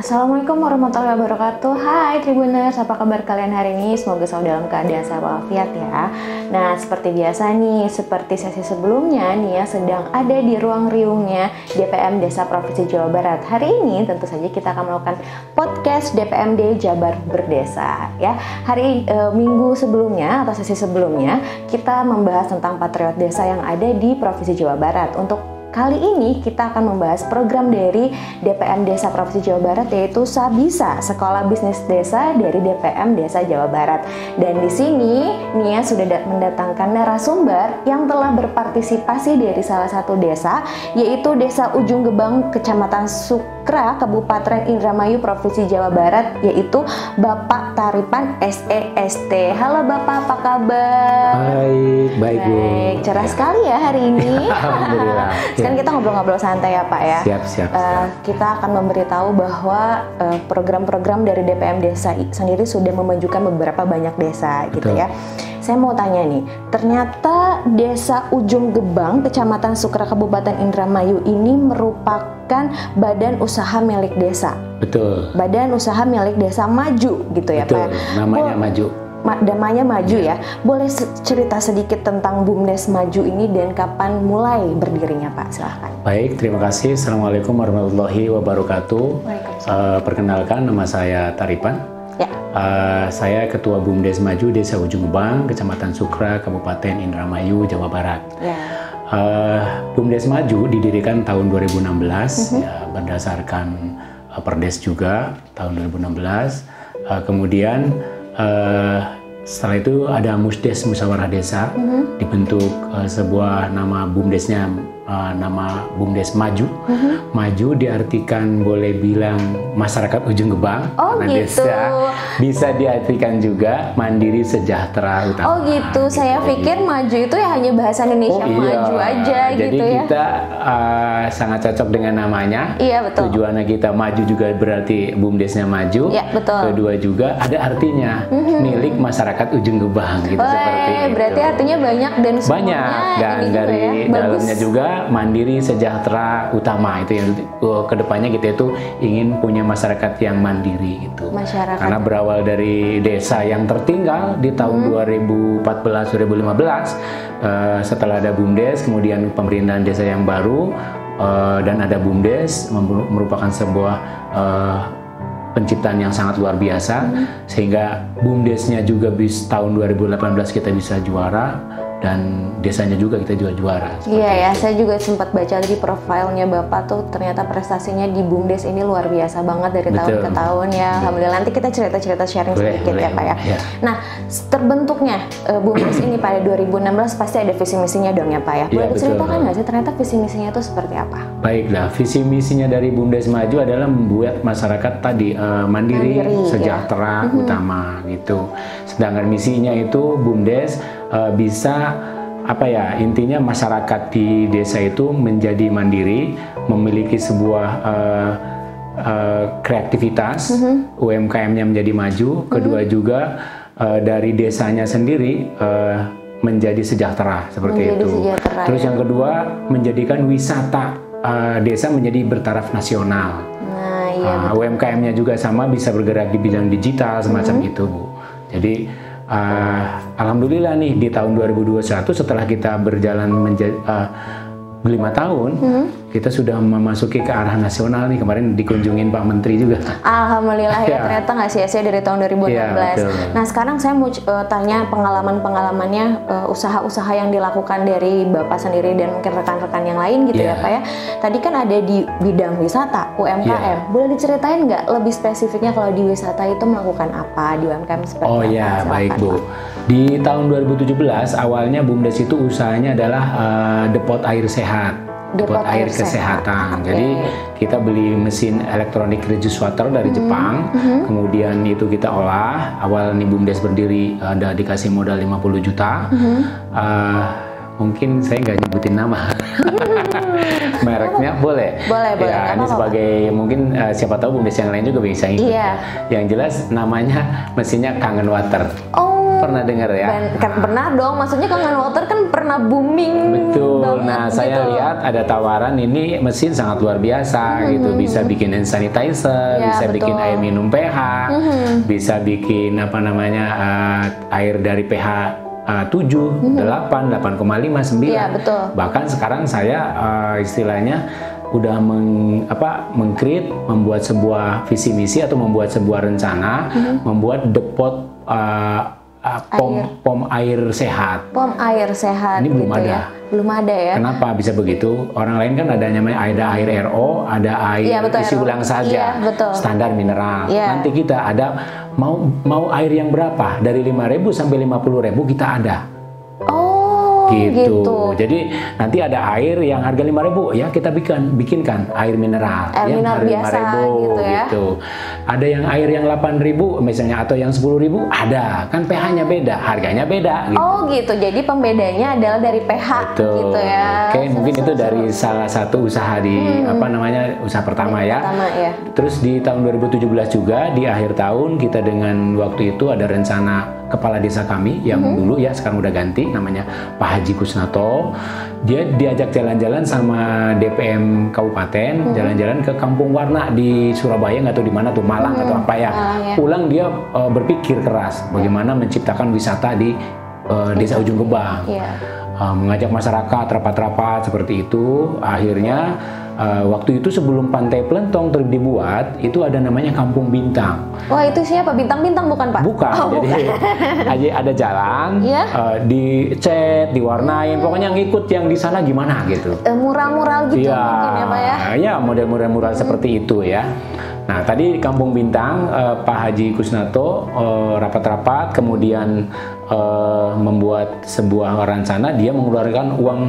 Assalamualaikum warahmatullahi wabarakatuh. Hai Tribuners, apa kabar kalian hari ini? Semoga selalu dalam keadaan sehat walafiat ya. Nah, seperti biasa nih, seperti sesi sebelumnya nih ya, sedang ada di ruang riungnya DPM Desa Provinsi Jawa Barat. Hari ini tentu saja kita akan melakukan podcast DPMD Jabar Berdesa ya. Hari minggu sebelumnya atau sesi sebelumnya kita membahas tentang patriot desa yang ada di Provinsi Jawa Barat. Untuk kali ini kita akan membahas program dari DPM Desa Provinsi Jawa Barat, yaitu Sabisa, Sekolah Bisnis Desa dari DPM Desa Jawa Barat. Dan di sini Nia sudah mendatangkan narasumber yang telah berpartisipasi dari salah satu desa, yaitu Desa Ujung Gebang, Kecamatan Sukra, Kabupaten Indramayu, Provinsi Jawa Barat, yaitu Bapak Taripan SEST. Halo Bapak, apa kabar? Baik Bu. Cerah sekali ya hari ini. Alhamdulillah. Sekarang kita ngobrol-ngobrol santai ya Pak ya. Siap. Kita akan memberitahu bahwa program-program dari DPM Desa sendiri sudah memajukan beberapa banyak desa. Betul. Gitu ya. Saya mau tanya nih, ternyata Desa Ujung Gebang, Kecamatan Sukra, Kabupaten Indramayu ini merupakan badan usaha milik desa. Betul. Badan usaha milik desa maju gitu ya Betul. Pak. Namanya Maju. Namanya Maju ya. Boleh cerita sedikit tentang BUMDes Maju ini dan kapan mulai berdirinya Pak? Silahkan. Baik, terima kasih. Assalamualaikum warahmatullahi wabarakatuh. Perkenalkan, nama saya Taripan. Ya. Saya Ketua BUMDes Maju Desa Ujung Gebang, Kecamatan Sukra, Kabupaten Indramayu, Jawa Barat. Ya. BUMDes Maju didirikan tahun 2016 ya, berdasarkan Perdes juga tahun 2016. Kemudian setelah itu ada Musdes, Musyawarah Desa, dibentuk sebuah nama BUMDesnya, nama BUMDes Maju. Maju diartikan boleh bilang masyarakat Ujung Gebang, karena gitu. desa bisa diartikan juga mandiri, sejahtera, utama. Oh gitu, saya pikir maju itu ya hanya bahasa Indonesia maju aja jadi gitu ya. kita sangat cocok dengan namanya. Iya betul. Tujuannya kita maju juga berarti BUMDesnya maju. Iya betul. Kedua juga ada artinya milik masyarakat Ujung Gebang gitu, seperti itu. Berarti artinya banyak dan semuanya Banyak, dan ini dari juga ya, dalamnya juga mandiri, sejahtera, utama. Itu yang kedepannya kita itu ingin punya masyarakat yang mandiri gitu. Masyarakat. Karena berawal dari desa yang tertinggal di tahun 2014-2015, setelah ada BUMDes, kemudian pemerintahan desa yang baru, dan ada BUMDes merupakan sebuah penciptaan yang sangat luar biasa, sehingga BUMDesnya juga tahun 2018 kita bisa juara, dan desanya juga kita juga juara. Iya ya, saya juga sempat baca di profilnya Bapak tuh, ternyata prestasinya di BUMDes ini luar biasa banget dari tahun ke tahun ya. Alhamdulillah, nanti kita cerita-cerita sharing sedikit ya Pak ya. Nah, terbentuknya BUMDes ini pada 2016 pasti ada visi misinya dong ya Pak ya. Boleh diceritakan nggak sih ternyata visi misinya itu seperti apa? Baiklah, visi misinya dari BUMDes Maju adalah membuat masyarakat tadi mandiri, sejahtera, utama gitu. Sedangkan misinya itu BUMDes bisa intinya masyarakat di desa itu menjadi mandiri, memiliki sebuah kreativitas, UMKM-nya menjadi maju. Kedua juga dari desanya sendiri menjadi sejahtera seperti itu. Terus yang kedua, menjadikan wisata desa menjadi bertaraf nasional. UMKM-nya juga sama, bisa bergerak di bidang digital semacam itu Bu. Jadi alhamdulillah nih di tahun 2021 setelah kita berjalan 5 tahun, kita sudah memasuki ke arah nasional nih. Kemarin dikunjungin Pak Menteri juga. Alhamdulillah ya, ternyata nggak sia-sia dari tahun 2016. Nah sekarang saya mau tanya pengalamannya usaha-usaha yang dilakukan dari Bapak sendiri dan mungkin rekan-rekan yang lain gitu ya Pak ya. Tadi kan ada di bidang wisata, UMKM. Boleh diceritain nggak lebih spesifiknya kalau di wisata itu melakukan apa, di UMKM seperti apa? Oh iya, baik Bu. Di tahun 2017 awalnya BUMDes itu usahanya adalah depot air sehat. Depot air kesehatan. Jadi kita beli mesin elektronik reduce water dari Jepang, kemudian itu kita olah. Awal nih BUMDes berdiri ada dikasih modal 50 juta. Mungkin saya nggak nyebutin nama. Mereknya boleh. Boleh. Ya, ini sebagai mungkin siapa tahu BUMDes yang lain juga bisa ikut. Yang jelas namanya mesinnya Kangen Water. Pernah dengar ya? Kan pernah dong, maksudnya Kangen Water kan pernah booming. Betul. Nah, saya lihat ada tawaran ini mesin sangat luar biasa gitu. Bisa bikin hand sanitizer, bisa bikin air minum pH, bisa bikin apa namanya air dari pH 7, 8, 8,5, 9. Iya, betul. Bahkan sekarang saya istilahnya udah meng-create, membuat sebuah visi misi atau membuat sebuah rencana, membuat depot pom air sehat. Pom air sehat. Ini belum gitu ada. Ya? Belum ada ya. Kenapa bisa begitu? Orang lain kan ada namanya air RO, ada air isi ulang saja, standar mineral. Nanti kita ada mau air yang berapa? Dari 5.000 sampai 50.000 kita ada. Gitu. Jadi nanti ada air yang harga 5.000 ya kita bikinkan air mineral. Air mineral biasa 5.000 gitu ya. Gitu. Ada yang air yang 8.000 misalnya atau yang 10.000 ada. Kan pH-nya beda, harganya beda. Gitu. Oh gitu. Jadi pembedanya adalah dari pH. Gitu ya. Oke, mungkin itu dari salah satu usaha di usaha pertama ya. Terus di tahun 2017 juga di akhir tahun kita dengan waktu itu ada rencana kepala desa kami yang dulu ya sekarang udah ganti namanya Pak Haji Kusnato. Dia diajak jalan-jalan sama DPM Kabupaten, jalan-jalan ke Kampung Warna di Surabaya, nggak tahu di mana tuh, Malang atau apa ya. Pulang dia berpikir keras bagaimana menciptakan wisata di Desa Ujung Gebang. Mengajak masyarakat rapat-rapat seperti itu. Akhirnya waktu itu sebelum Pantai Plentong dibuat, itu ada namanya Kampung Bintang. Wah, itu siapa? Bintang-bintang bukan, Pak? Bukan. Jadi ada jalan, dicat, diwarnain, pokoknya ngikut yang di sana gimana gitu. Mural-mural gitu mungkin ya, Pak ya? Ya, model-model seperti itu ya. Nah, tadi Kampung Bintang, Pak Haji Kusnato rapat-rapat, kemudian membuat sebuah rencana. Dia mengeluarkan uang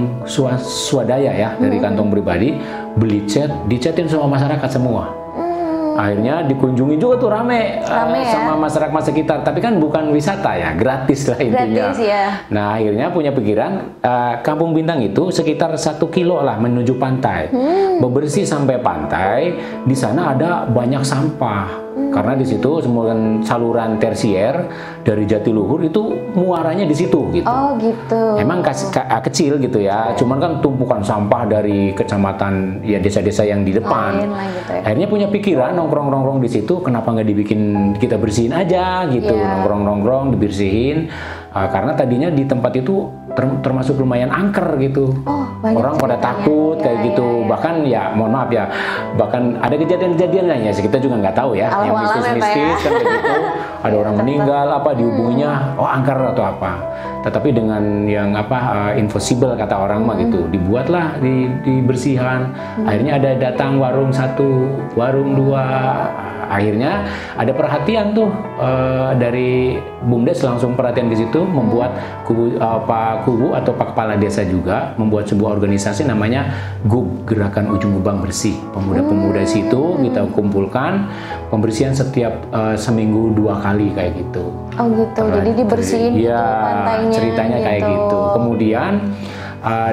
swadaya ya dari kantong pribadi, beli cat, dicatin sama masyarakat semua. Akhirnya dikunjungi juga tuh rame sama masyarakat sekitar, tapi kan bukan wisata ya, gratis lah intinya. Nah, akhirnya punya pikiran Kampung Bintang itu sekitar 1 kilo lah menuju pantai. Bebersih sampai pantai, di sana ada banyak sampah. Karena di situ semua saluran tersier dari Jatiluhur itu muaranya di situ gitu. Oh gitu. Emang kecil gitu ya, cuman kan tumpukan sampah dari kecamatan ya desa-desa yang di depan. Gitu ya. Akhirnya punya pikiran nongkrong-nongkrong di situ, kenapa nggak dibikin kita bersihin aja gitu, nongkrong-nongkrong dibersihin. Karena tadinya di tempat itu termasuk lumayan angker gitu. Orang pada takut kayak gitu. Bahkan ya mohon maaf ya, bahkan ada kejadian-kejadian lainnya sih kita juga nggak tahu ya. Yang mistis-mistis kan kayak gitu. Ada orang meninggal apa dihubunginya, angker atau apa. Tetapi dengan yang invisible kata orang mah gitu, dibuatlah dibersihan. Akhirnya ada datang warung 1, warung 2. Akhirnya ada perhatian tuh dari BUMDes langsung perhatian ke situ, membuat Pak Kubu atau Pak Kepala Desa juga membuat sebuah organisasi namanya GUB, Gerakan Ujung Gebang Bersih. Pemuda-pemuda situ kita kumpulkan pembersihan setiap seminggu 2 kali kayak gitu. Oh gitu, jadi dibersihin gitu pantainya. Ceritanya gitu. Kayak gitu. Kemudian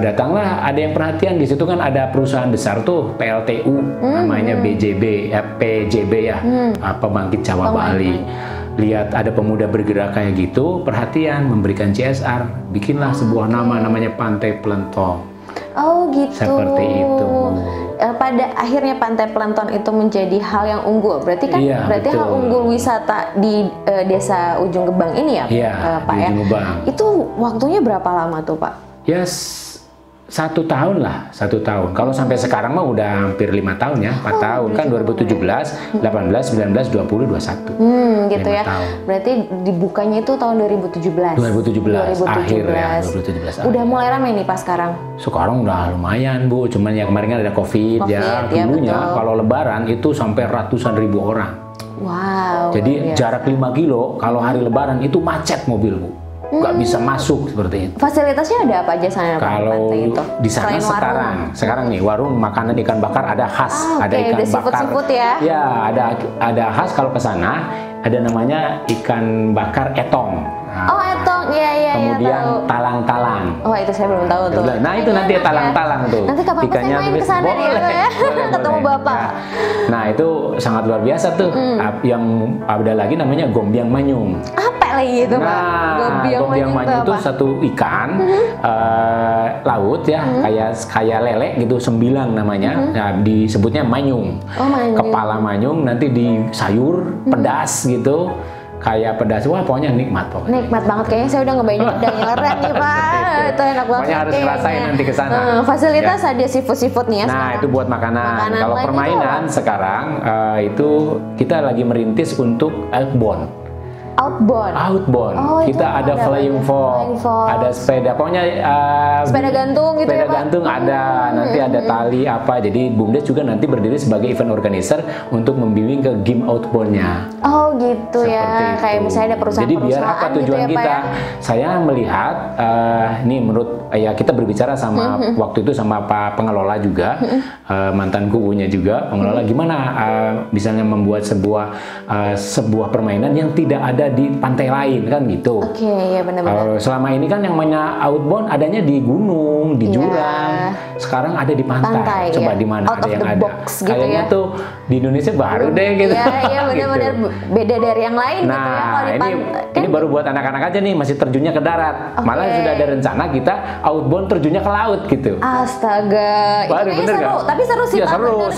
datanglah ada yang perhatian di situ kan ada perusahaan besar tuh PLTU namanya PJB ya, Pembangkit Jawa Bali. Lihat ada pemuda bergerak kayak gitu, perhatian, memberikan CSR, bikinlah sebuah namanya Pantai Plentong. Oh gitu. Seperti itu. Pada akhirnya Pantai Plentong itu menjadi hal yang unggul. Berarti kan hal unggul wisata di Desa Ujung Gebang ini ya, Pak ya. Itu waktunya berapa lama tuh, Pak? Ya 1 tahun lah, 1 tahun. Kalau sampai sekarang mah udah hampir 5 tahun ya, 4 tahun kan 2017, 18, 19, 20, 21. Gitu ya. Tahun. Berarti dibukanya itu tahun 2017. 2017 akhir ya, 2017. Udah mulai ramai nih Pak sekarang. Sekarang udah lumayan Bu, cuman ya kemarin kan ada COVID ya. Dulunya kalau lebaran itu sampai ratusan ribu orang. Wow. Jadi jarak 5 kilo kalau hari lebaran itu macet mobil Bu. Nggak bisa masuk seperti itu. Fasilitasnya ada apa aja sana? Kalau di sana sekarang nih warung makanan ikan bakar ada khas, ada ikan bakar. Seafood ya? Ya ada khas kalau ke sana ada namanya ikan bakar etong. Oh etong, iya. Kemudian talang-talang. Oh itu saya belum tahu tuh. Nah itu nanti talang-talang tuh. Nanti kapan saya main ke sana nih ya? Ketemu Bapak. Nah itu sangat luar biasa tuh. Yang ada lagi namanya gombiang manyung. Apa lagi itu Pak? Gombiang manyung itu satu ikan laut ya, kayak lele gitu, sembilang namanya. Nah, disebutnya manyung. Kepala manyung nanti di sayur pedas gitu. Kayak pedas, wah pokoknya nikmat pokoknya. Nikmat banget, kayaknya saya udah udah nyoret nih Pak. Itu enak banget. Pokoknya harus ngerasain nanti ke sana. Fasilitas ada seafood nih ya. Nah, sekarang. itu buat makanan. Kalau permainan sekarang itu kita lagi merintis untuk outbound. Oh, kita ada flying fox, ada sepeda, pokoknya sepeda gantung gitu sepeda ya Pak? gantung ada, nanti ada tali apa. Jadi BUMDes juga nanti berdiri sebagai event organizer untuk membimbing ke game outbound-nya. Oh gitu. Seperti ya, itu. Kayak misalnya ada perusahaan-perusahaan. Jadi biar apa tujuan gitu ya, kita? Pak, ya? Saya melihat, ini menurut ya kita berbicara sama waktu itu sama Pak pengelola juga, mantan kubunya juga pengelola, gimana misalnya membuat sebuah permainan yang tidak ada di pantai lain kan gitu. Oke, ya benar-benar. Selama ini kan yang namanya outbound adanya di gunung, di jurang. Sekarang ada di pantai. Coba di mana ada yang ada? Gitu kayaknya ya? tuh di Indonesia baru deh gitu. Iya benar-benar gitu. Beda dari yang lain nah, gitu ya. Ini baru buat anak-anak aja nih, masih terjunnya ke darat. Malah sudah ada rencana kita outbound terjunnya ke laut gitu. Astaga. Baru bener seru, gak? tapi seru sih. Ya seru,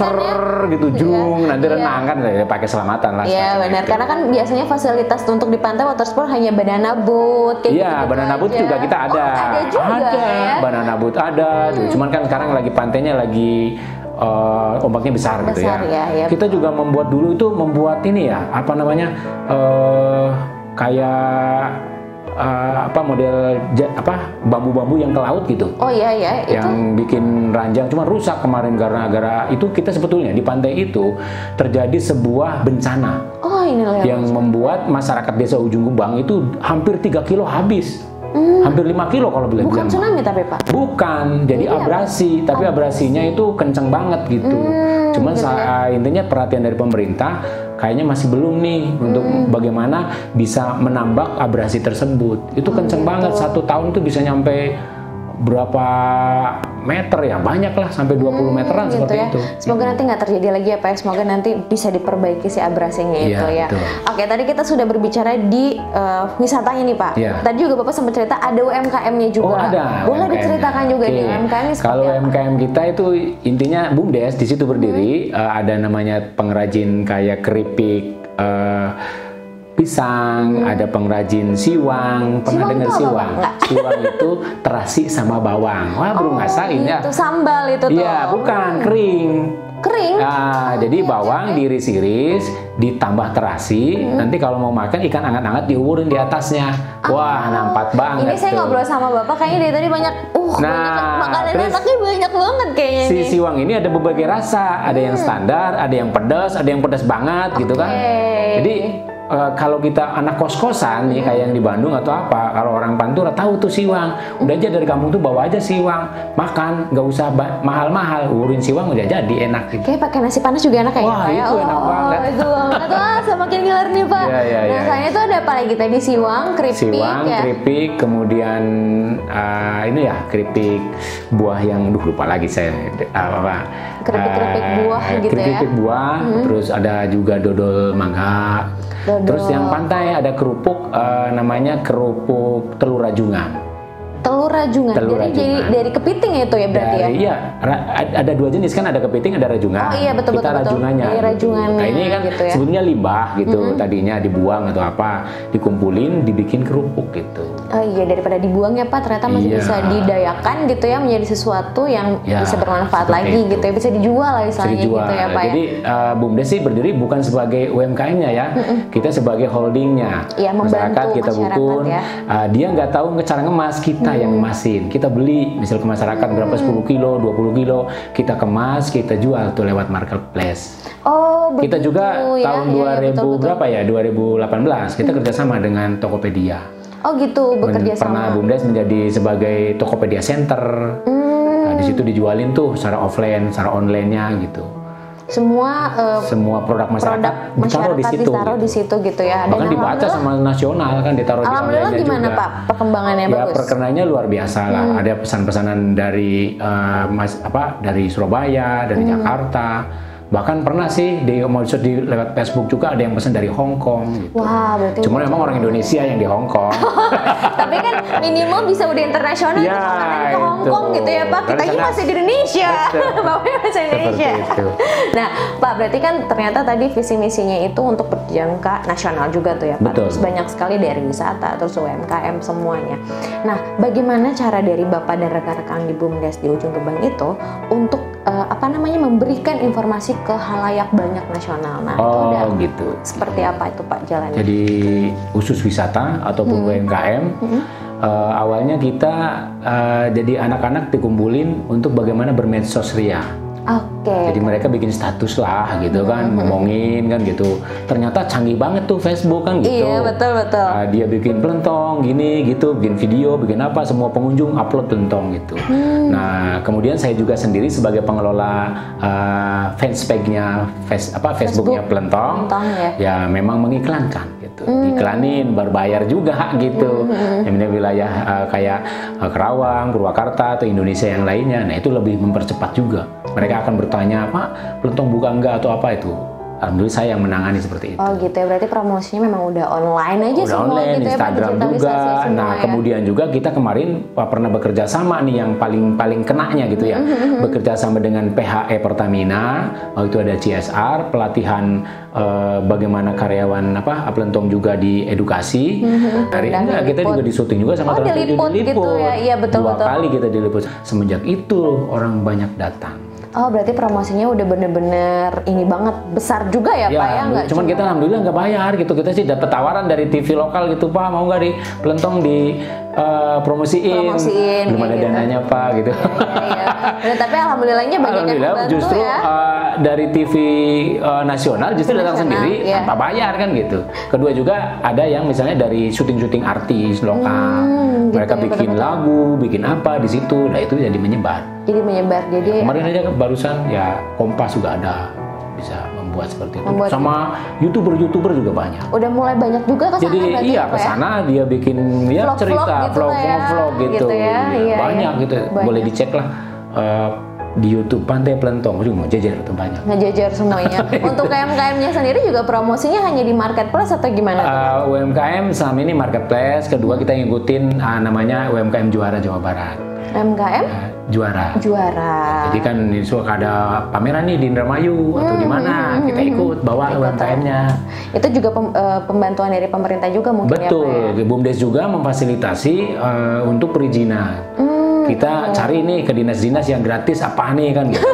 gitu, jung, nanti renang kan pakai selamatan lah. Iya benar, karena kan biasanya fasilitas untuk di pantai water sport hanya banana boat. Iya, banana boat juga kita ada. Ada juga ya? Banana boat ada. Cuman kan sekarang lagi pantainya lagi ombaknya besar gitu ya. Ya. Kita juga membuat ini ya, apa namanya, kayak model bambu-bambu yang ke laut gitu. Oh iya yang itu bikin ranjang, cuma rusak kemarin gara-gara itu. Kita sebetulnya di pantai itu terjadi sebuah bencana. Oh inilah yang membuat masyarakat desa Ujung Kumbang itu hampir 3 kilo habis. Hampir 5 kilo kalau boleh bilang. Bukan tsunami tapi Pak? Bukan, jadi abrasi. Tapi abrasinya itu kenceng banget gitu. Cuman intinya perhatian dari pemerintah kayaknya masih belum nih untuk bagaimana bisa menambak abrasi tersebut. Itu kenceng banget, 1 tahun itu bisa nyampe berapa meter ya, banyak lah, sampai 20 meteran gitu seperti ya. itu. Semoga nanti nggak terjadi lagi ya Pak, semoga nanti bisa diperbaiki si abrasinya itu ya. Betul. Oke, tadi kita sudah berbicara di wisatanya nih Pak. Tadi juga Bapak sempat cerita ada UMKM-nya juga. Oh ada. Boleh diceritakan juga di UMKM ini. Kalau UMKM kita itu intinya BUMDes di situ berdiri, ada namanya pengrajin kayak keripik, pisang, ada pengrajin siwang. Pernah dengar siwang? Siwang itu terasi sama bawang. Wah, belum ngasain ya. Itu sambal itu tuh. Iya, bukan, kering. Nah, jadi bawang diiris-iris, ditambah terasi. Nanti kalau mau makan ikan anget-anget diuburin di atasnya. Wah, nampak banget. Ini saya ngobrol sama Bapak kayaknya dari tadi banyak makanan enaknya banyak banget kayaknya. Si siwang ini ada berbagai rasa, ada yang standar, ada yang pedas, ada yang pedas banget gitu kan. Jadi kalau kita anak kos-kosan nih kayak yang di Bandung atau apa, kalau orang Pantura tahu tuh siwang, udah aja dari kampung tuh bawa aja siwang, makan, nggak usah mahal-mahal, uruin siwang udah jadi enak gitu. Kayak pakai nasi panas juga enak kayaknya. Wah, itu enak banget. Itu banget. Wah, semakin ngiler nih Pak. Nah, selain itu ada apa lagi tadi? Siwang, keripik, kemudian ini ya keripik buah yang lupa lagi saya keripik buah gitu ya. Keripik buah, terus ada juga dodol mangga. Terus yang pantai ada kerupuk, namanya kerupuk telur rajungan. Telur rajungan. Jadi dari kepiting itu ya berarti ya? Iya, ada 2 jenis kan, ada kepiting, ada rajungan. Oh iya betul. Rajungannya. Rajungannya. Nah ini kan gitu ya? sebetulnya limbah gitu, tadinya dibuang atau apa, dikumpulin, dibikin kerupuk gitu. Oh iya, daripada dibuang ya Pak, ternyata masih bisa didayakan gitu ya, menjadi sesuatu yang bisa bermanfaat lagi gitu ya, bisa dijual lah misalnya gitu ya Pak. Jadi BUMDes sih berdiri bukan sebagai UMKM-nya ya, kita sebagai holdingnya. Ya, masyarakat kita bukun, ya. Dia nggak tahu cara ngemas, kita yang ngemasin. Kita beli misal ke masyarakat berapa 10 kilo, 20 kilo, kita kemas, kita jual tuh lewat marketplace. Oh, kita juga ya, tahun 2000 berapa ya, 2018 kita kerjasama dengan Tokopedia. Oh gitu, bekerja sama. Pernah BUMDes menjadi sebagai Tokopedia Center. Nah, di situ dijualin tuh secara offline, secara online-nya gitu. Semua produk masyarakat ditaruh di situ gitu ya. Dan bahkan dibaca sama nasional kan, ditaruh di online-nya juga. Alhamdulillah gimana Pak perkembangannya? Ya bagus? Perkembangannya luar biasa lah. Ada pesan-pesanan dari dari Surabaya, dari Jakarta. Bahkan pernah sih di lewat Facebook juga ada yang pesan dari Hong Kong gitu. Wah, berarti cuma memang orang Indonesia yang di Hong Kong. Tapi kan minimal bisa udah internasional ya, gitu, ke Hong Kong gitu ya Pak. Kita ini masih di Indonesia. Bapaknya masih di Indonesia. Nah, Pak, berarti kan ternyata tadi visi misinya itu untuk berjangka nasional juga tuh ya Pak. Betul. Terus banyak sekali dari wisata, terus UMKM semuanya. Nah, bagaimana cara dari Bapak dan rekan-rekan di BUMDes di ujung Gebang itu untuk memberikan informasi ke halayak banyak nasional? Nah, itu udah gitu. Seperti apa itu Pak jalannya? Jadi khusus wisata ataupun UMKM, awalnya kita jadi anak-anak dikumpulin untuk bagaimana bermedsos ria. Jadi mereka bikin status lah gitu kan, ngomongin kan gitu. Ternyata canggih banget tuh Facebook kan gitu. Iya, betul. Dia bikin pelentong gini gitu, bikin video, bikin apa, semua pengunjung upload pelentong gitu. Nah, kemudian saya juga sendiri sebagai pengelola fanspage-nya Facebooknya pelentong, ya memang mengiklankan gitu. Iklanin berbayar juga gitu. Yang ini wilayah kayak Kerawang, Purwakarta atau Indonesia yang lainnya. Nah, itu lebih mempercepat juga. Mereka akan bertanya, Pak, pelentong buka enggak atau apa itu? Alhamdulillah saya yang menangani seperti itu. Oh gitu ya, berarti promosinya memang udah online aja udah semua online, gitu Instagram ya, juga. Nah, ya. kemudian juga kita kemarin pernah bekerja sama nih yang paling kenanya gitu ya. Bekerja sama dengan PHE Pertamina, waktu itu ada CSR, pelatihan bagaimana karyawan pelentong juga diedukasi. Hari ini kita juga disuting juga sama diliput gitu ya. Iya, betul. 2 kali kita diliput. Semenjak itu orang banyak datang. Oh, berarti promosinya udah bener-bener ini banget, besar juga ya Pak ya? Cuman kita alhamdulillah nggak bayar gitu. Kita sih dapat tawaran dari TV lokal gitu, Pak, mau nggak di pelentong di promosiin belum ada dananya Pak gitu. Ya, tapi alhamdulillahnya banyak yang membantu justru ya. Dari TV nasional justru datang sendiri tanpa bayar kan gitu. Kedua juga ada yang misalnya dari syuting artis lokal, mereka gitu, bikin lagu, bikin apa di situ, nah itu jadi menyebar. Jadi kemarin aja barusan ya Kompas juga ada bisa membuat seperti itu. Sama YouTuber juga banyak. Udah mulai banyak juga kesana. Jadi iya kesana dia bikin cerita vlog gitu. Banyak gitu. Boleh dicek lah di YouTube Pantai Pelentong juga mau jajar itu banyak. Ngejajar semuanya. Untuk UMKM-nya sendiri juga promosinya hanya di marketplace atau gimana? UMKM selama ini marketplace. Kedua kita ngikutin namanya UMKM Juara Jawa Barat. UMKM? Juara. Juara. Jadi kan suka ada pameran nih di Indramayu atau di mana, kita ikut bawa UMKM-nya. Itu juga pembantuan dari pemerintah juga mungkin. Betul. Ya, Pak, ya? BUMDes juga memfasilitasi untuk perizinan. Kita cari nih ke dinas-dinas yang gratis apa nih kan gitu.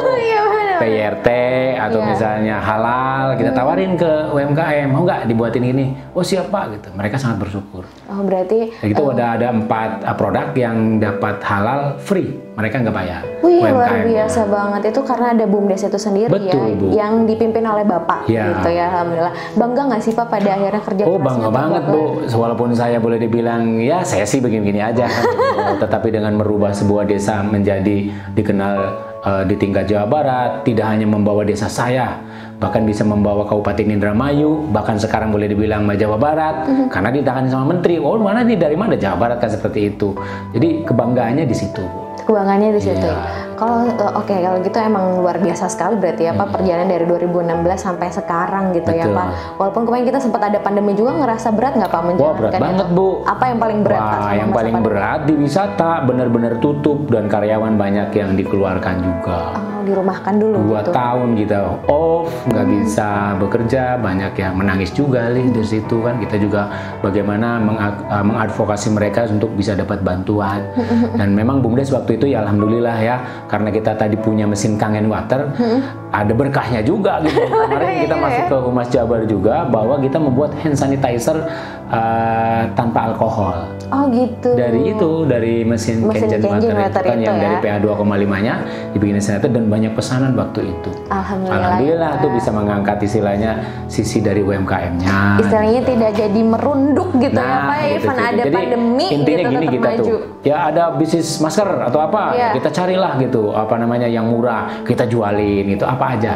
PYRT atau misalnya halal, kita tawarin ke UMKM, mau nggak dibuatin ini? Oh siap Pak gitu. Mereka sangat bersyukur. Oh berarti itu ada 4 produk yang dapat halal free, mereka nggak bayar. Wih, luar biasa banget itu karena ada BUMDes itu sendiri. Betul, ya, Bu. Yang dipimpin oleh Bapak gitu ya, alhamdulillah. Bangga nggak sih Pak pada akhirnya kerja kerasnya? Oh bangga banget Bu, walaupun saya boleh dibilang ya saya sih begini-begini aja kan. Tetapi dengan merubah sebuah desa menjadi dikenal di tingkat Jawa Barat, tidak hanya membawa desa saya, bahkan bisa membawa Kabupaten Indramayu, bahkan sekarang boleh dibilang Jawa Barat, karena ditangani sama menteri. Oh mana nih, dari mana Jawa Barat kan seperti itu. Jadi kebanggaannya di situ. Kebanggaannya di situ. Kalau kalau gitu emang luar biasa sekali berarti ya Pak, perjalanan dari 2016 sampai sekarang gitu. Betul. Ya Pak. Walaupun kemarin kita sempat ada pandemi juga, ngerasa berat nggak Pak menjalankan? Wah berat banget Bu. Apa yang paling berat? Wah, yang paling berat di wisata benar-benar tutup dan karyawan banyak yang dikeluarkan juga. Dirumahkan dulu 2 tahun kita off, nggak bisa bekerja, banyak yang menangis juga di situ kan. Kita juga bagaimana mengadvokasi mereka untuk bisa dapat bantuan. Dan memang BUMDes waktu itu ya alhamdulillah ya, karena kita tadi punya mesin Kangen Water, ada berkahnya juga gitu. Kemarin kita masuk ke Humas Jabar juga bahwa kita membuat hand sanitizer tanpa alkohol. Oh gitu. Dari mesin Kangen Water itu kan yang dari PA 2,5-nya dibikin sanitizer, dan banyak pesanan waktu itu. Alhamdulillah tuh bisa mengangkat istilahnya sisi dari UMKM-nya. Istilahnya tidak jadi merunduk gitu ya Pak, even ada jadi, pandemi intinya gitu gini tetap kita maju. Tuh, ya ada bisnis masker atau apa, kita carilah gitu, apa namanya yang murah, kita jualin itu apa aja.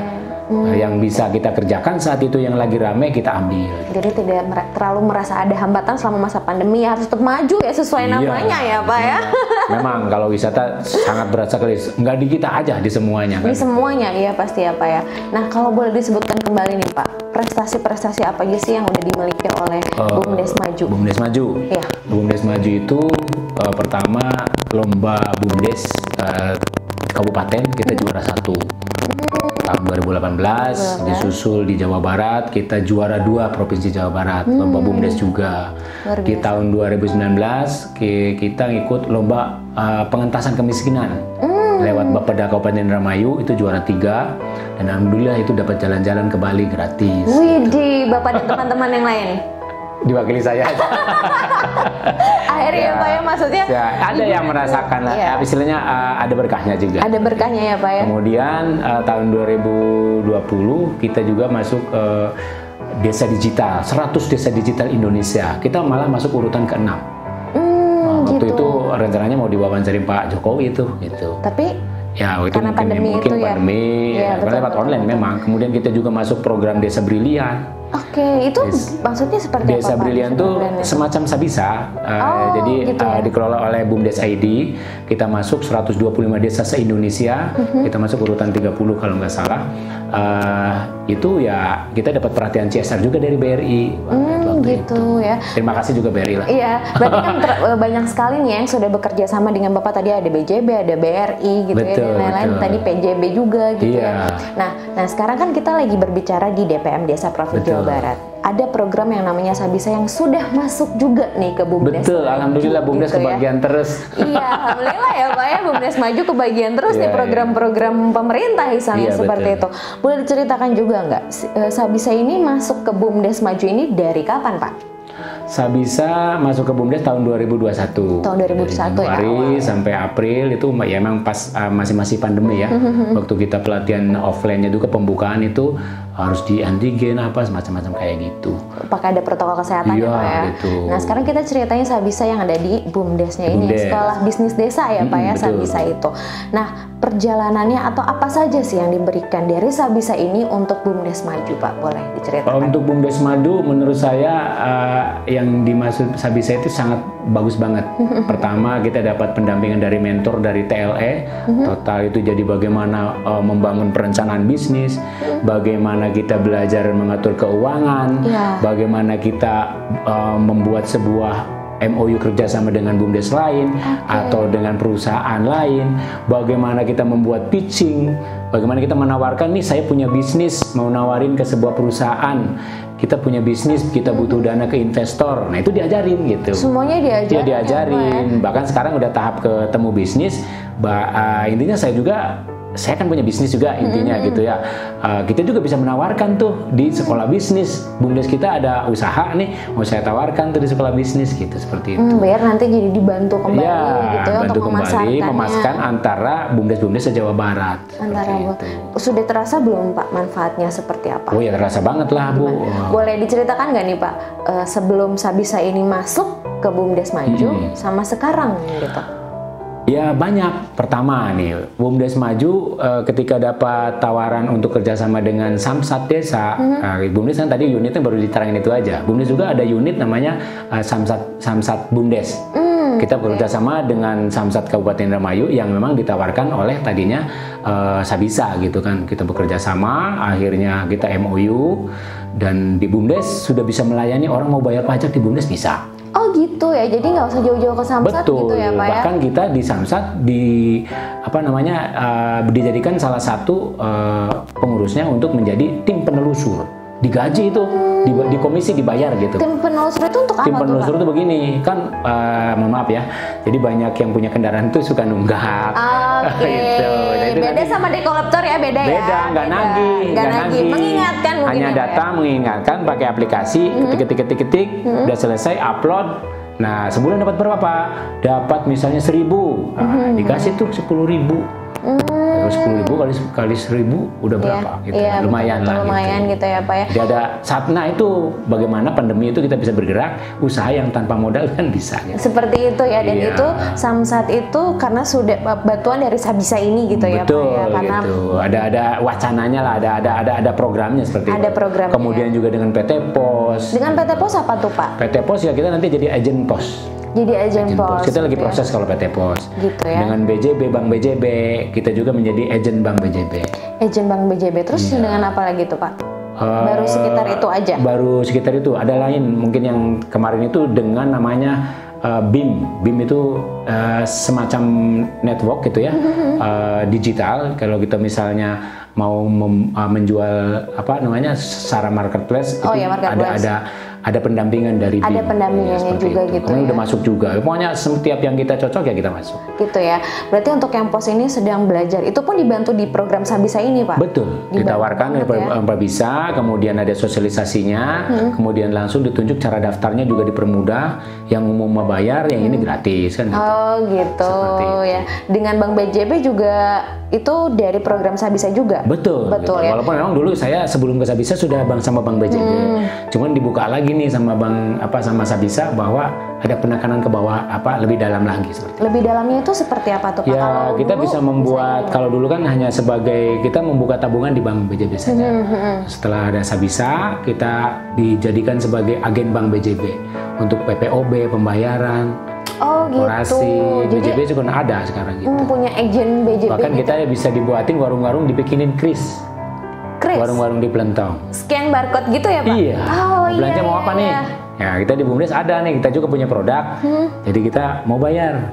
Yang bisa kita kerjakan saat itu yang lagi rame kita ambil. Jadi tidak terlalu merasa ada hambatan selama masa pandemi, harus tetap maju ya sesuai namanya ya Pak ya. Memang kalau wisata sangat berat sekali, nggak di kita aja, di semuanya. Di semuanya, iya pasti ya Pak ya. Nah kalau boleh disebutkan kembali nih Pak, prestasi-prestasi apa aja sih yang udah dimiliki oleh BUMDes Maju? BUMDes Maju? Iya. BUMDes Maju itu pertama lomba BUMDes kabupaten kita juara 1. Tahun 2018 disusul di Jawa Barat kita juara 2 Provinsi Jawa Barat, lomba BUMDes juga. Di tahun 2019 kita ngikut lomba pengentasan kemiskinan lewat Bapeda Kabupaten Indramayu, itu juara 3 dan alhamdulillah itu dapat jalan-jalan ke Bali gratis. Widih, Bapak dan teman-teman yang lain diwakili saya aja. Akhirnya ya Pak ya, maksudnya ya, ada yang merasakan lah, istilahnya ada berkahnya juga. Ada berkahnya ya Pak ya. Kemudian tahun 2020 kita juga masuk desa digital, 100 desa digital Indonesia. Kita malah masuk urutan ke-6. Waktu itu rencananya mau diwawancari Pak Jokowi itu gitu. Tapi ya itu karena mungkin pandemi ya, karena lewat online memang. Kemudian kita juga masuk program Desa Brilian. Oke, itu maksudnya seperti Desa apa? Brilian itu semacam Sabisa, jadi gitu ya? dikelola oleh BUMDes ID. Kita masuk 125 desa se-Indonesia, kita masuk urutan 30 kalau nggak salah. Itu ya kita dapat perhatian CSR juga dari BRI. Gitu ya. Terima kasih juga BRI lah. Iya, berarti kan banyak sekali nih yang sudah bekerja sama dengan Bapak. Tadi ada BJB, ada BRI gitu betul, ya, dan lain-lain. Tadi PJB juga gitu ya. Nah sekarang kan kita lagi berbicara di DPM Desa Provinsi Jawa Barat. Ada program yang namanya Sabisa yang sudah masuk juga nih ke BUMDes. Betul, alhamdulillah BUMDes gitu kebagian terus. Iya, alhamdulillah ya Pak ya, BUMDes Maju kebagian terus nih program-program pemerintah misalnya seperti itu. Boleh diceritakan juga nggak, Sabisa ini masuk ke BUMDes Maju ini dari kapan Pak? Sabisa masuk ke BUMDes tahun 2021. Tahun 2021 Januari sampai April itu ya memang pas masih pandemi ya. Waktu kita pelatihan offline-nya juga pembukaan itu harus di antigen apa semacam-macam kayak gitu. Pakai ada protokol kesehatan ya Pak ya. Gitu. Nah sekarang kita ceritain Sabisa yang ada di BUMDesnya ini, Sekolah Bisnis Desa ya Pak ya, Sabisa itu. Nah perjalanannya atau apa saja sih yang diberikan dari Sabisa ini untuk BUMDes Maju Pak? Boleh diceritakan? Untuk BUMDes Maju menurut saya yang dimaksud Sabisa itu sangat bagus banget. Pertama kita dapat pendampingan dari mentor dari TLE. Total itu jadi bagaimana membangun perencanaan bisnis, bagaimana kita belajar mengatur keuangan, bagaimana kita membuat sebuah MOU kerjasama dengan BUMDes lain atau dengan perusahaan lain, bagaimana kita membuat pitching, bagaimana kita menawarkan nih saya punya bisnis mau nawarin ke sebuah perusahaan, kita punya bisnis kita butuh dana ke investor, nah itu diajarin gitu. Semuanya diajarin. Ya, diajarin. Bahkan sekarang udah tahap ketemu bisnis, intinya saya kan punya bisnis juga intinya gitu ya. Kita juga bisa menawarkan tuh di sekolah bisnis. BUMDes kita ada usaha nih, mau saya tawarkan tuh di sekolah bisnis gitu, seperti itu. Biar nanti jadi dibantu kembali gitu ya untuk memasarkan antara BUMDes se-Jawa Barat. Sudah terasa belum Pak manfaatnya seperti apa? Oh ya terasa banget lah Bu. Boleh diceritakan nggak nih Pak, sebelum Sabisa ini masuk ke BUMDes Maju sama sekarang gitu? Ya banyak. Pertama nih, BUMDes Maju ketika dapat tawaran untuk kerjasama dengan Samsat Desa, BUMDes kan tadi unitnya baru diterangin itu aja. BUMDes juga ada unit namanya Samsat BUMDes. Kita bekerjasama dengan Samsat Kabupaten Indramayu yang memang ditawarkan oleh tadinya Sabisa gitu kan. Kita bekerja sama, akhirnya kita MOU dan di BUMDes sudah bisa melayani orang mau bayar pajak di BUMDes bisa. Oh gitu ya, jadi nggak usah jauh-jauh ke Samsat. Betul, gitu ya Pak ya? Bahkan kita di Samsat dijadikan salah satu pengurusnya untuk menjadi tim penelusur. Digaji itu, di komisi dibayar gitu. Tim penelusur itu untuk apa? Tim penelusur itu begini, kan mohon maaf ya, jadi banyak yang punya kendaraan tuh suka nunggak. Gitu. Jadi beda sama dekolektor ya, beda ya? Beda, nggak nagih. Mengingatkan mungkin. Hanya datang mengingatkan pakai aplikasi, ketik, udah selesai upload. Nah sebulan dapat berapa Pak? Dapat misalnya 1.000, dikasih tuh 10.000. Kalau 10.000 kali 1.000 udah berapa? Gitu. Iya, lumayan lah. Lumayan gitu ya Pak ya. Jadi ada Satna itu bagaimana pandemi itu kita bisa bergerak, usaha yang tanpa modal kan bisa. Gitu. Seperti itu ya, dan itu Samsat itu karena sudah bantuan dari Sabisa ini gitu ya Pak ya. Karena gitu. Ada wacananya lah, ada programnya seperti ada itu. Programnya. Kemudian juga dengan PT Pos. Dengan PT Pos apa tuh Pak? PT Pos ya kita nanti jadi agen pos. Jadi agen pos. Kita lagi gitu proses kalau PT Pos. Gitu ya. Dengan BJB, Bank BJB, kita juga menjadi agen Bank BJB. Agen Bank BJB. Terus dengan apa lagi tuh Pak? Baru sekitar itu aja? Baru sekitar itu. Ada lain mungkin yang kemarin itu dengan namanya BIM. BIM itu semacam network gitu ya, digital. Kalau kita misalnya mau menjual apa namanya secara marketplace, itu ada pendampingan dari BIM. Ada pendampingannya juga itu. Gitu ya. Udah masuk juga. Pokoknya setiap yang kita cocok ya kita masuk. Gitu ya. Berarti untuk yang pos ini sedang belajar. Itu pun dibantu di program Sabisa ini Pak? Betul. Ditawarkan bisa, kemudian ada sosialisasinya, kemudian langsung ditunjuk cara daftarnya juga dipermudah. Yang umum mau bayar, yang ini gratis kan. Gitu. Oh gitu ya. Dengan Bank BJB juga itu dari program Sabisa juga? Betul. Betul gitu. ya. Walaupun memang dulu saya sebelum ke Sabisa sudah sama Bank BJB. Cuman dibuka lagi nih sama sama Sabisa bahwa ada penekanan ke bawah lebih dalam lagi seperti itu. Lebih dalamnya itu seperti apa tuh Pak? Ya kita bisa membuat kalau dulu kan hanya sebagai kita membuka tabungan di Bank BJB saja. Setelah ada Sabisa kita dijadikan sebagai agen Bank BJB untuk PPOB, pembayaran, korporasi. BJB juga ada sekarang gitu. Punya agen BJB. Bahkan kita bisa dibuatin warung-warung dibikinin kris. Warung-warung di Pelentong. Scan barcode gitu ya Pak? Iya. Belanja mau apa nih? Ya kita di BUMDes ada nih, kita juga punya produk. Jadi kita mau bayar,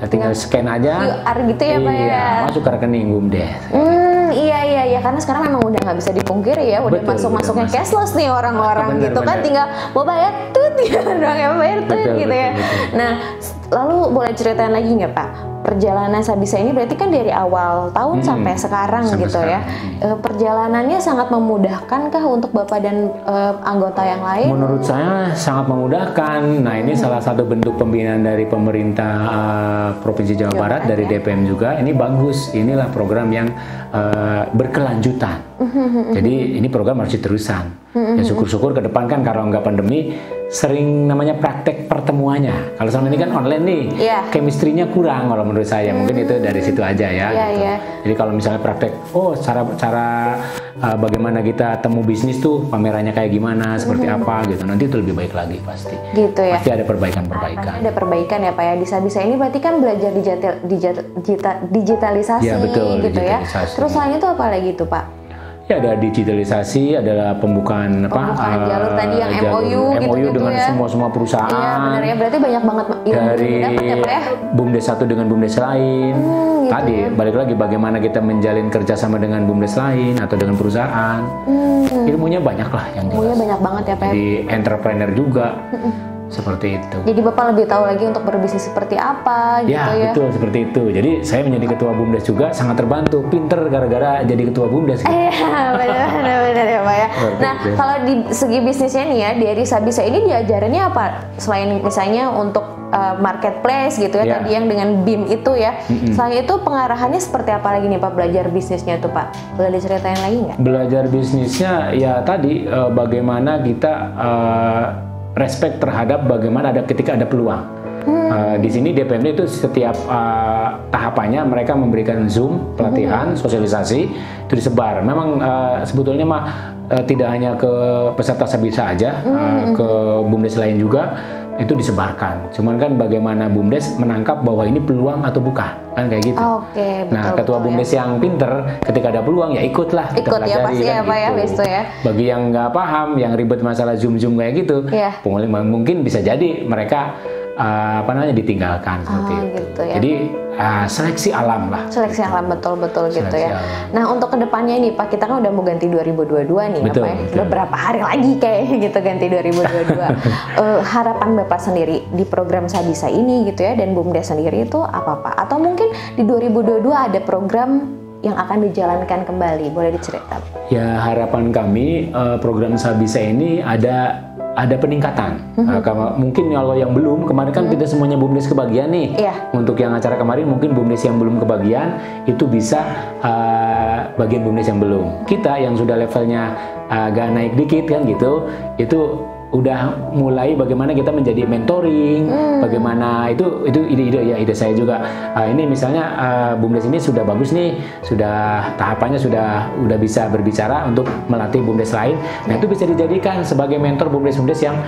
tinggal scan aja. QR gitu ya Pak ya? Masuk ke rekening BUMDes. Iya, karena sekarang memang udah nggak bisa dipungkiri ya, udah masuknya cashless nih orang-orang gitu kan, tinggal mau bayar tuh, tinggal doang ya bayar tuh gitu ya. Nah, lalu boleh ceritain lagi nggak Pak? Perjalanan Sabisa ini berarti kan dari awal tahun sampai sekarang gitu ya. Perjalanannya sangat memudahkankah untuk Bapak dan anggota yang lain? Menurut saya sangat memudahkan. Nah ini salah satu bentuk pembinaan dari pemerintah Provinsi Jawa Barat, dari DPM juga. Ini bagus, inilah program yang berkelanjutan. Jadi ini program harus diteruskan. Ya syukur-syukur ke depan kan kalau nggak pandemi sering namanya praktek pertemuannya. Kalau selama ini kan online nih, chemistry-nya kurang kalau menurut saya. Mungkin itu dari situ aja ya. Gitu. Jadi kalau misalnya praktek, cara bagaimana kita temu bisnis tuh pamerannya kayak gimana, seperti apa gitu. Nanti itu lebih baik lagi pasti. Gitu ya. Pasti ada perbaikan-perbaikan. Ada perbaikan ya Pak ya. Di Sabisa ini berarti kan belajar digitalisasi ya, betul, gitu digitalisasi. Ya. Terus selain itu apa lagi tuh Pak? Ya ada digitalisasi, adalah pembukaan jalur tadi yang MOU dengan ya. semua perusahaan. Iya benar ya, berarti banyak banget dari BUMDes satu dengan BUMDes lain. Gitu tadi ya. Balik lagi bagaimana kita menjalin kerjasama dengan BUMDes lain atau dengan perusahaan. Ilmunya banyak lah yang jelas. Ilmunya banyak banget ya Pak. Jadi entrepreneur juga. Seperti itu. Jadi Bapak lebih tahu lagi untuk berbisnis seperti apa gitu ya. Ya betul seperti itu. Jadi saya menjadi ketua BUMDes juga sangat terbantu, pinter gara-gara jadi ketua BUMDes. Iya benar ya Pak ya. Nah kalau di segi bisnisnya nih ya, dari Sabisa ini diajarannya apa? Selain misalnya untuk marketplace gitu ya, tadi yang dengan BIM itu ya. Selain itu pengarahannya seperti apa lagi nih Pak, belajar bisnisnya tuh Pak? Boleh diceritain lagi nggak? Belajar bisnisnya ya tadi bagaimana kita respect terhadap bagaimana ketika ada peluang. Di sini DPM itu setiap tahapannya mereka memberikan Zoom, pelatihan, sosialisasi itu disebar. Memang sebetulnya tidak hanya ke peserta Sabisa aja, ke BUMDes lain juga itu disebarkan. Cuman kan bagaimana BUMDes menangkap bahwa ini peluang atau bukan, kan kayak gitu. Nah, ketua BUMDes yang pinter ketika ada peluang ya ikutlah. Ikut ya pasti ya Pak ya, begitu ya. Bagi yang nggak paham, yang ribet masalah Zoom kayak gitu, mungkin bisa jadi mereka ditinggalkan seperti itu. Gitu ya. Jadi seleksi alam lah. Seleksi alam betul gitu ya. Nah untuk kedepannya nih Pak, kita kan udah mau ganti 2022 nih betul, ya Pak. Udah berapa hari lagi kayak gitu ganti 2022. Harapan Bapak sendiri di program Sabisa ini gitu ya, dan BUMDes sendiri itu apa Pak? Atau mungkin di 2022 ada program yang akan dijalankan kembali, boleh diceritakan? Ya harapan kami program Sabisa ini ada ada peningkatan. Mungkin kalau yang belum, kemarin kan kita semuanya BUMDes kebagian nih. Untuk yang acara kemarin mungkin BUMDes yang belum kebagian itu bisa bagian BUMDes yang belum. Kita yang sudah levelnya agak naik dikit kan gitu, itu udah mulai bagaimana kita menjadi mentoring, bagaimana itu ide saya juga. Ini misalnya BUMDes ini sudah bagus nih, sudah tahapannya sudah bisa berbicara untuk melatih BUMDes lain. Nah itu bisa dijadikan sebagai mentor BUMDes yang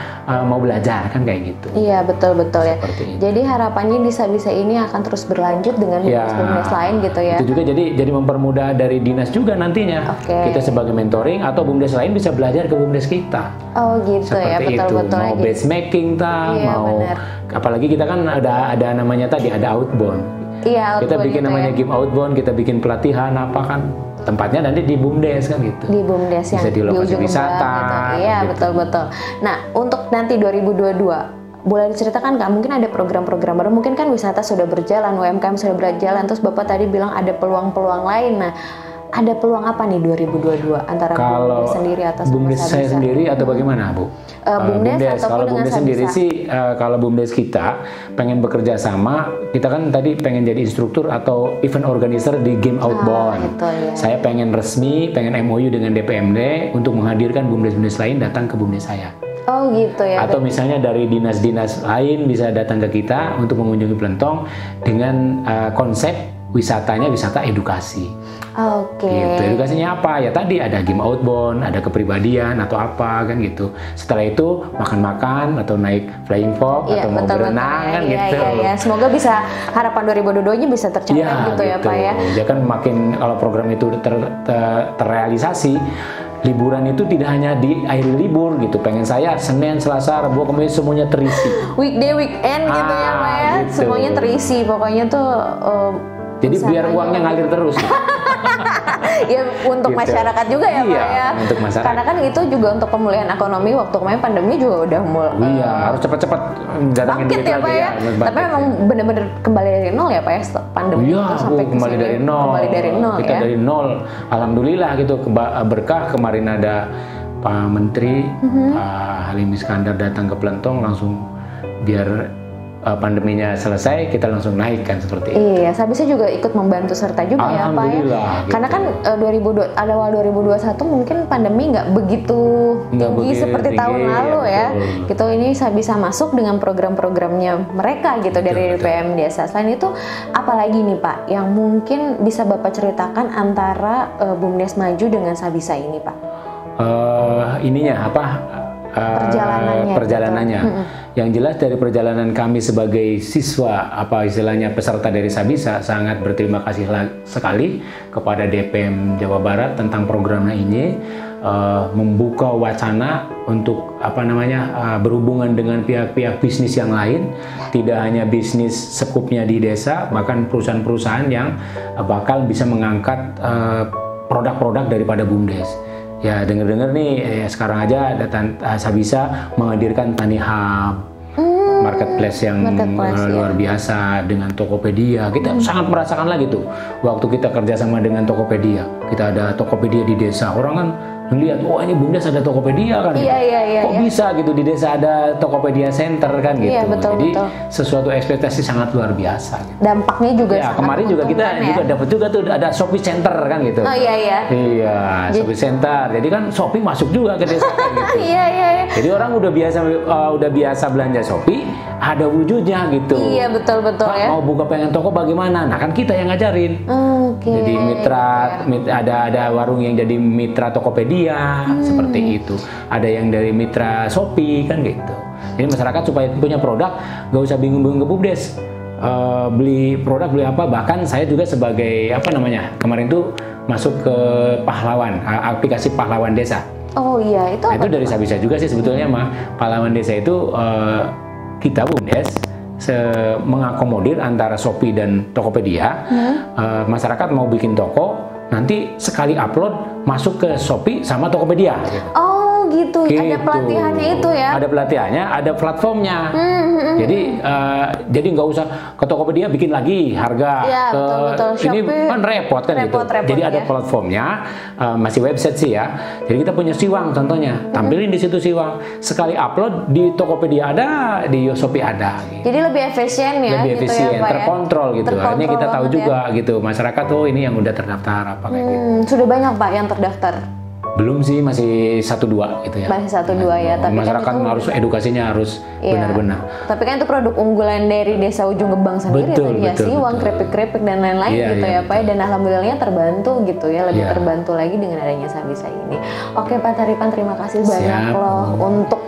mau belajar kan kayak gitu. Iya betul ya. Jadi harapannya bisa ini akan terus berlanjut dengan BUMDes lain gitu ya. Itu juga jadi mempermudah dari dinas juga nantinya. Kita sebagai mentoring atau BUMDes lain bisa belajar ke BUMDes kita. Oh gitu ya. Betul, mau batch making mau bener. Apalagi kita kan ada namanya tadi ada outbound. Kita bikin namanya game outbound, kita bikin pelatihan apa kan tempatnya nanti di BUMDes kan gitu. Di BUMDes yang di lokasi wisata. Gitu. Iya gitu. betul. Nah untuk nanti 2022 boleh diceritakan Kak, mungkin ada program-program baru, mungkin kan wisata sudah berjalan, UMKM sudah berjalan, terus Bapak tadi bilang ada peluang-peluang lain. Nah ada peluang apa nih 2022 antara BUMDes sendiri atau BUMDes saya sendiri atau bagaimana Bu? BUMDes kalau BUMDes sendiri sih kalau BUMDes kita pengen bekerja sama, kita kan tadi pengen jadi instruktur atau event organizer di game outbound. Saya pengen resmi, pengen MOU dengan DPMD untuk menghadirkan BUMDes lain datang ke BUMDes saya. Oh gitu ya. Atau misalnya dari dinas-dinas lain bisa datang ke kita untuk mengunjungi Plentong dengan konsep wisatanya wisata edukasi. Gitu. Edukasinya apa? Ya tadi ada game outbound, ada kepribadian atau apa kan gitu. Setelah itu makan-makan atau naik flying fox atau mau berenang kan gitu. Semoga bisa harapan 2022-nya bisa tercapai gitu ya Pak ya. Ya kan makin kalau program itu terrealisasi, liburan itu tidak hanya di akhir libur gitu. Pengen saya Senin, Selasa, Rabu, Kamis semuanya terisi. Weekday, weekend gitu ya Pak ya. Gitu. Semuanya terisi. Pokoknya tuh jadi biar uangnya ngalir terus. Ya untuk gitu. Masyarakat juga ya Pak ya. Untuk masyarakat. Karena kan itu juga untuk pemulihan ekonomi, waktu kemarin pandemi juga udah mulai. Harus cepat-cepat datangin duit ya, lagi Pak ya. Tapi memang benar-benar kembali dari nol ya Pak ya, pandemi itu sampai kembali dari nol. Kita dari nol. Alhamdulillah gitu, berkah kemarin ada Pak Menteri Pak Halim Iskandar datang ke Plentong langsung biar pandeminya selesai, kita langsung naikkan seperti itu. Iya, Sabisa juga ikut membantu serta juga ya Pak ya. Gitu. Karena kan awal 2021 mungkin pandemi nggak begitu tinggi seperti tahun lalu ya. Gitu ini Sabisa masuk dengan program-programnya mereka gitu dari DPM Desa. Selain itu, apalagi nih Pak yang mungkin bisa Bapak ceritakan antara BUMDes Maju dengan Sabisa ini Pak? Ininya apa? Perjalanannya. Gitu. Yang jelas dari perjalanan kami sebagai siswa, apa istilahnya peserta dari Sabisa, sangat berterima kasih sekali kepada DPM Jawa Barat tentang programnya ini, membuka wacana untuk berhubungan dengan pihak-pihak bisnis yang lain, tidak hanya bisnis sekupnya di desa, bahkan perusahaan-perusahaan yang bakal bisa mengangkat produk-produk daripada BUMDes. Ya dengar-dengar nih sekarang aja Sabisa menghadirkan Tani Hub, marketplace yang luar biasa dengan Tokopedia. Kita sangat merasakan lagi tuh waktu kita kerjasama dengan Tokopedia. Kita ada Tokopedia di desa, orang kan ngelihat, wah ini BUMDes ada Tokopedia kan, kok bisa gitu di desa ada Tokopedia Center kan gitu. Jadi sesuatu ekspektasi sangat luar biasa. Gitu. Dampaknya juga. Ya kemarin juga kita juga dapat juga tuh ada Shopee Center kan gitu. Iya Shopee Center. Jadi kan Shopee masuk juga ke desa kan, gitu. Jadi orang udah biasa belanja Shopee, ada wujudnya gitu. Iya betul ya. Mau buka pengen toko bagaimana? Nah kan kita yang ngajarin. Jadi mitra ada warung yang jadi mitra Tokopedia. Seperti itu. Ada yang dari mitra Shopee kan gitu. Jadi masyarakat supaya punya produk gak usah bingung-bingung ke BUMDes. Beli produk beli apa, bahkan saya juga sebagai kemarin tuh masuk ke Pahlawan, aplikasi Pahlawan Desa. Oh iya, itu itu dari Sabisa juga sih sebetulnya Pahlawan Desa itu kita BUMDes mengakomodir antara Shopee dan Tokopedia. Masyarakat mau bikin toko, nanti sekali upload masuk ke Shopee sama Tokopedia. Oh gitu. Ada pelatihannya itu ya? Ada pelatihannya, ada platformnya. Jadi nggak usah ke Tokopedia bikin lagi harga. Ya, betul. Ini kan repot kan gitu. Jadi ada platformnya, masih website sih ya. Jadi kita punya Siwang contohnya, tampilin di situ Siwang. Sekali upload di Tokopedia ada, di Shopee ada. Gitu. Jadi lebih efisien ya? Lebih efisien, ya, terkontrol gitu. Akhirnya kita tahu juga gitu, masyarakat tuh ini yang udah terdaftar apa kayak gitu. Sudah banyak Pak yang terdaftar? Belum sih, masih 1-2 gitu ya. Masih 1-2 ya, tapi masyarakat kan itu, harus edukasinya harus benar-benar. Tapi kan itu produk unggulan dari Desa Ujung Gebang sendiri ya, Siwang, keripik-keripik dan lain-lain gitu ya Pak. Dan alhamdulillahnya terbantu gitu ya, lebih terbantu lagi dengan adanya Sabisa ini. Oke Pak Taripan, terima kasih banyak loh untuk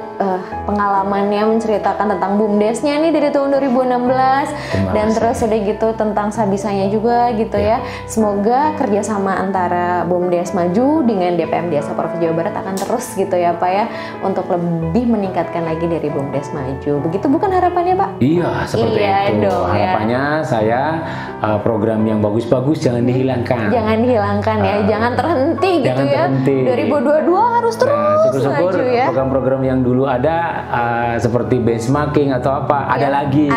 pengalamannya menceritakan tentang BUMDesnya nih dari tahun 2016 dan terus udah gitu tentang Sabisanya juga gitu ya. Semoga kerjasama antara BUMDes Maju dengan DPM Desa Provinsi Jawa Barat akan terus gitu ya Pak ya, untuk lebih meningkatkan lagi dari BUMDes Maju. Begitu bukan harapannya Pak? Iya, seperti itu. Harapannya saya program yang bagus-bagus jangan dihilangkan. Jangan dihilangkan ya, jangan terhenti gitu ya. 2022 harus terus syukur-syukur maju ya. Program-program yang dulu ada seperti benchmarking atau apa ada lagi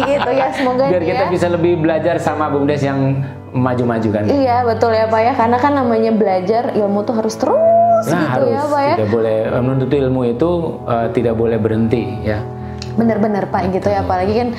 gitu ya, semoga biar kita bisa lebih belajar sama BUMDes yang maju-maju kan. Iya betul ya Pak ya, karena kan namanya belajar ilmu tuh harus terus gitu harus, ya Pak ya. Tidak boleh menuntut ilmu itu tidak boleh berhenti ya. Bener-bener Pak gitu ya, apalagi kan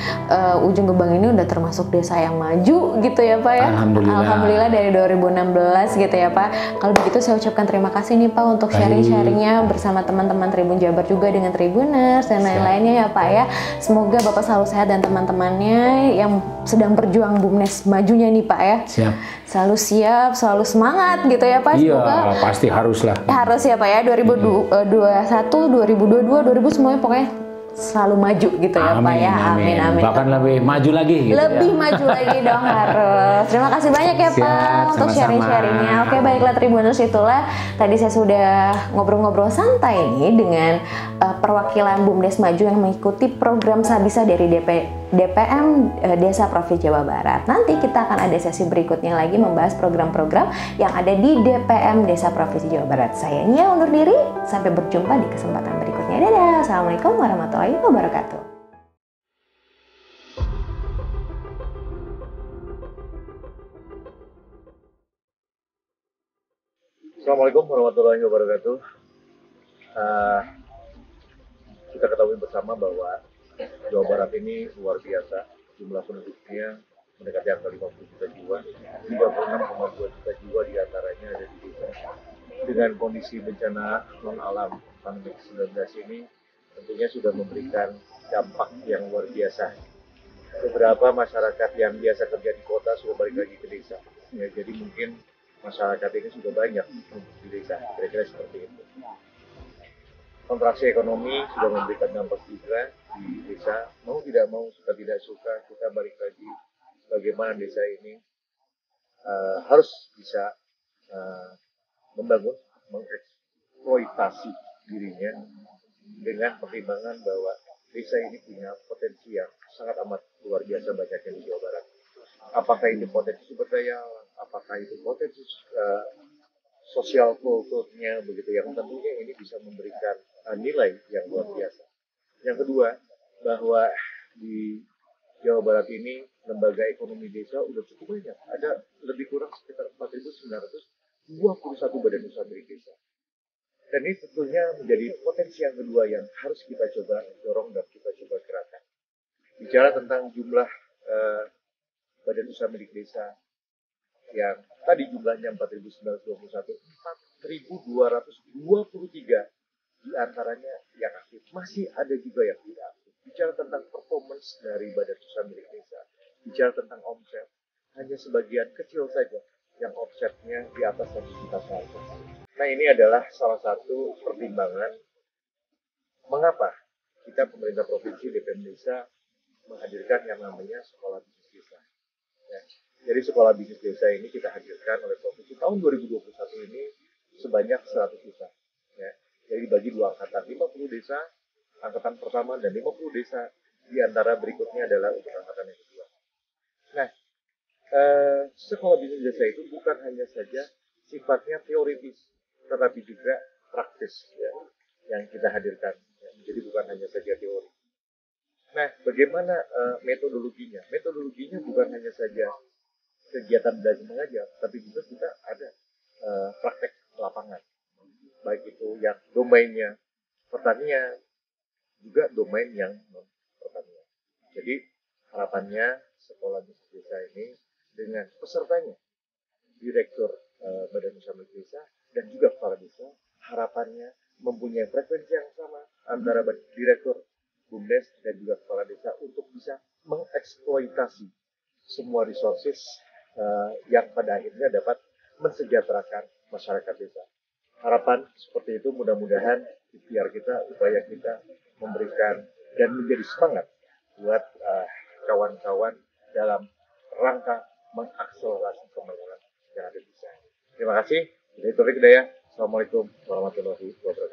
Ujung Gebang ini udah termasuk desa yang maju gitu ya Pak ya. Alhamdulillah dari 2016 gitu ya Pak. Kalau begitu saya ucapkan terima kasih nih Pak untuk sharing-sharingnya bersama teman-teman Tribun Jabar juga dengan Tribuners dan lain-lainnya ya Pak ya. Semoga Bapak selalu sehat dan teman-temannya yang sedang berjuang BUMDes majunya nih Pak ya. Siap. Selalu siap, selalu semangat gitu ya Pak. Iya, pasti harus lah. Harus ya Pak ya, 2021, 2022, 2000 semuanya pokoknya selalu maju gitu ya Pak ya. Amin. Bahkan lebih maju lagi gitu. Lebih maju lagi dong harus. Terima kasih banyak ya Pak untuk sharing-sharingnya. Oke baiklah Tribuners, itulah tadi saya sudah ngobrol-ngobrol santai nih dengan perwakilan BUMDes Maju yang mengikuti program Sabisa dari DPM Desa Provinsi Jawa Barat. Nanti kita akan ada sesi berikutnya lagi membahas program-program yang ada di DPM Desa Provinsi Jawa Barat. Saya Nia undur diri, sampai berjumpa di kesempatan berikutnya. Dadah, Assalamualaikum warahmatullahi wabarakatuh. Assalamualaikum warahmatullahi wabarakatuh. Kita ketahui bersama bahwa Jawa Barat ini luar biasa, jumlah penduduknya mendekati angka 50 juta jiwa, 36,2 juta jiwa diantaranya ada di desa. Dengan kondisi bencana non-alam pandemi 19 ini tentunya sudah memberikan dampak yang luar biasa. Beberapa masyarakat yang biasa kerja di kota sudah balik lagi ke desa. Ya, jadi mungkin masyarakat ini sudah banyak di desa, kira-kira seperti itu. Kontraksi ekonomi sudah memberikan dampak juga di desa. Mau tidak mau, suka tidak suka, kita balik lagi bagaimana desa ini harus bisa membangun, mengeksploitasi dirinya dengan pertimbangan bahwa desa ini punya potensi yang sangat amat luar biasa banyaknya di Jawa Barat. Apakah itu potensi sumber daya, apakah itu potensi sosial kulturnya begitu, yang tentunya ini bisa memberikan nilai yang luar biasa. Yang kedua, bahwa di Jawa Barat ini lembaga ekonomi desa udah cukup banyak, ada lebih kurang sekitar 4.921 badan usaha milik desa. Dan ini tentunya menjadi potensi yang kedua yang harus kita coba dorong dan kita coba gerakan. Bicara tentang jumlah badan usaha milik desa yang tadi jumlahnya 4.921, 4.223 diantaranya yang aktif. Masih ada juga yang tidak aktif. Bicara tentang performance dari badan usaha milik desa, bicara tentang omset, hanya sebagian kecil saja yang omsetnya di atas 1 juta saja. Nah, ini adalah salah satu pertimbangan mengapa kita pemerintah provinsi DPM Desa menghadirkan yang namanya sekolah bisnis desa. Ya. Jadi sekolah bisnis desa ini kita hadirkan oleh provinsi tahun 2021 ini sebanyak 100 desa. Ya. Jadi bagi dua angkatan, 50 desa, angkatan pertama dan 50 desa, di antara berikutnya adalah untuk angkatan yang kedua. Nah, sekolah bisnis desa itu bukan hanya saja sifatnya teoritis, tetapi juga praktis. Ya. yang kita hadirkan. Jadi bukan hanya saja teori. Nah, bagaimana metodologinya? Metodologinya bukan hanya saja kegiatan belajar mengajar, tapi juga kita ada praktek lapangan. Baik itu yang domainnya pertanian, juga domain yang non pertanian. Jadi harapannya sekolah bisnis desa ini dengan pesertanya, direktur Badan Usaha Milik Desa dan juga kepala desa, harapannya mempunyai frekuensi yang sama antara direktur BUMDes dan juga kepala desa untuk bisa mengeksploitasi semua resources yang pada akhirnya dapat mensejahterakan masyarakat desa. Harapan seperti itu mudah-mudahan ikhtiar kita, upaya kita memberikan dan menjadi semangat buat kawan-kawan dalam rangka mengakselerasi pembangunan yang ada di desa. Terima kasih. Dari Taufik Hidayah. Assalamualaikum warahmatullahi wabarakatuh.